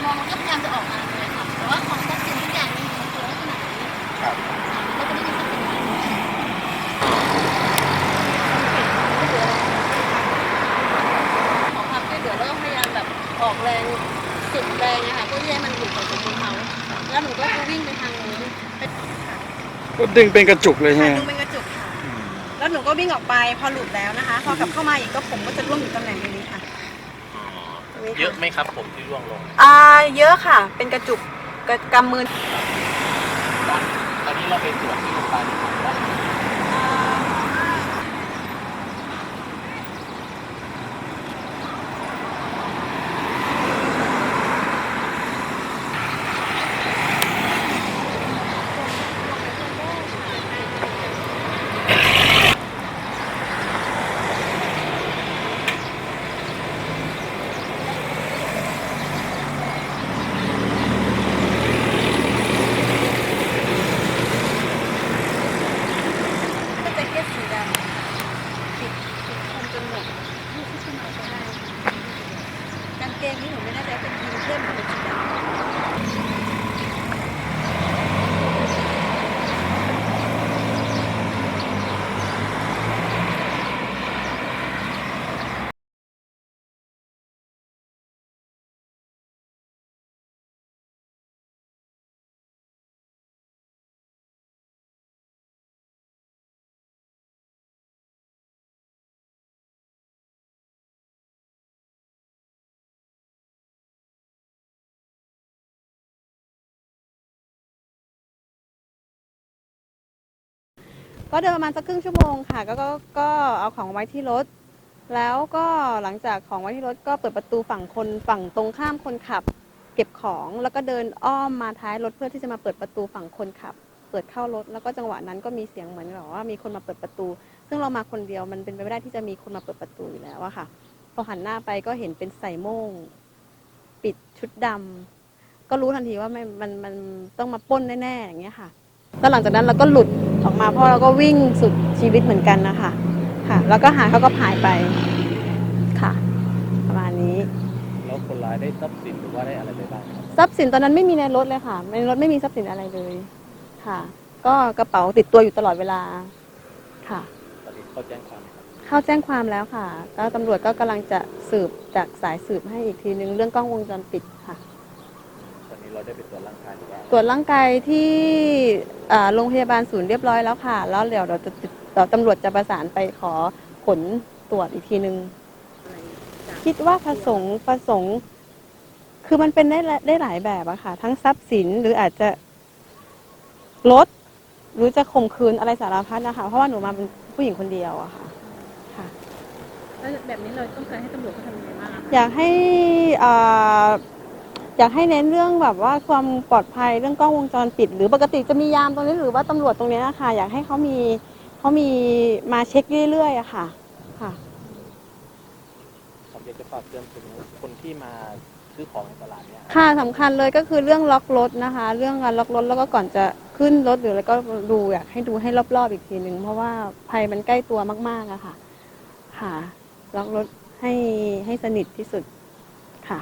องก็พยายามจะออกมาเลยค่ะแต่ว่าของทรัพย์สินทุกอย่างมันอยู่ในตัวลักษณะนี้ครับเราก็ไม่ได้มีทรัพย์สินอะไรขอความช่วยเหลือแล้วก็พยายามแบบออกแรงสุดแรงนะคะเพื่อที่ให้มันหลุดออกจากมือเขาแล้วหนูก็จะวิ่งไปทางนู้นก็ดึงเป็นกระจุกเลยใช่ไหมดึงเป็นกระจุกค่ะแล้วหนูก็วิ่งออกไปพอหลุดแล้วนะคะพอกลับเข้ามาอีกก็ผมก็จะร่วงอยู่ตำแหน่งนี้ค่ะเยอะไหมครับผมที่ร่วงลงเยอะค่ะเป็นกระจุกกำมือตอนนี้เราไปตรวจที่โรงพยาบาลว่ากางเกงนี่หนูไม่แน่ใจเป็นยีนเข้มหรือเป็นสีดำก็เดินประมาณสักครึ่งชั่วโมงค่ะก็เอาของไว้ที่รถแล้วก็หลังจากของไว้ที่รถก็เปิดประตูฝั่งตรงข้ามคนขับเก็บของแล้วก็เดินอ้อมมาท้ายรถเพื่อที่จะมาเปิดประตูฝั่งคนขับเปิดเข้ารถแล้วก็จังหวะนั้นก็มีเสียงเหมือนแบบว่ามีคนมาเปิดประตูซึ่งเรามาคนเดียวมันเป็นไปไม่ได้ที่จะมีคนมาเปิดประตูอยู่แล้วอะค่ะพอหันหน้าไปก็เห็นเป็นใส่โม่งปิดชุดดำก็รู้ทันทีว่ามันต้องมาปล้นแน่ๆอย่างเงี้ยค่ะแล้วหลังจากนั้นเราก็หลุดออกมาเพราะเราก็วิ่งสุดชีวิตเหมือนกันนะคะค่ะแล้วก็เขาก็หายไปค่ะประมาณนี้แล้วคนร้ายได้ทรัพย์สินหรือว่าได้อะไรไปบ้างครับทรัพย์สินตอนนั้นไม่มีในรถเลยค่ะในรถไม่มีทรัพย์สินอะไรเลยค่ะก็กระเป๋าติดตัวอยู่ตลอดเวลาค่ะตอนนี้เขาแจ้งความครับเข้าแจ้งความแล้วค่ะแล้วตำรวจก็กำลังจะสืบจากสายสืบให้อีกทีนึงเรื่องกล้องวงจรปิดค่ะตอนนี้เราได้ไปตรวจร่างกายหรือว่าตรวจร่างกายที่โรงพยาบาลศูนย์เรียบร้อยแล้วค่ะแล้วเดี๋ยวตำรวจจะประสานไปขอผลตรวจอีกทีนึงคิดว่าประสงค์คือมันเป็นได้หลายแบบอะค่ะทั้งทรัพย์สินหรืออาจจะลดหรือจะข่มขืนอะไรสารพัดนะคะเพราะว่าหนูมาเป็นผู้หญิงคนเดียวอะค่ะแล้วแบบนี้เราต้องการให้ตำรวจเขาทำยังไงบ้างอยากให้เน้นเรื่องแบบว่าความปลอดภัยเรื่องกล้องวงจรปิดหรือปกติจะมียามตรงนี้หรือว่าตำรวจตรงนี้นะคะอยากให้เขามีมาเช็คเรื่อยๆอะค่ะผมอยากจะฝากเตือนถึงคนที่มาซื้อของในตลาดเนี่ยค่ะสำคัญเลยก็คือเรื่องล็อกรถนะคะเรื่องการล็อกรถแล้วก็ก่อนจะขึ้นรถหรืออะไรก็อยากให้ดูให้รอบๆอีกทีนึงเพราะว่าภัยมันใกล้ตัวมากๆอะค่ะล็อกรถให้สนิทที่สุดค่ะ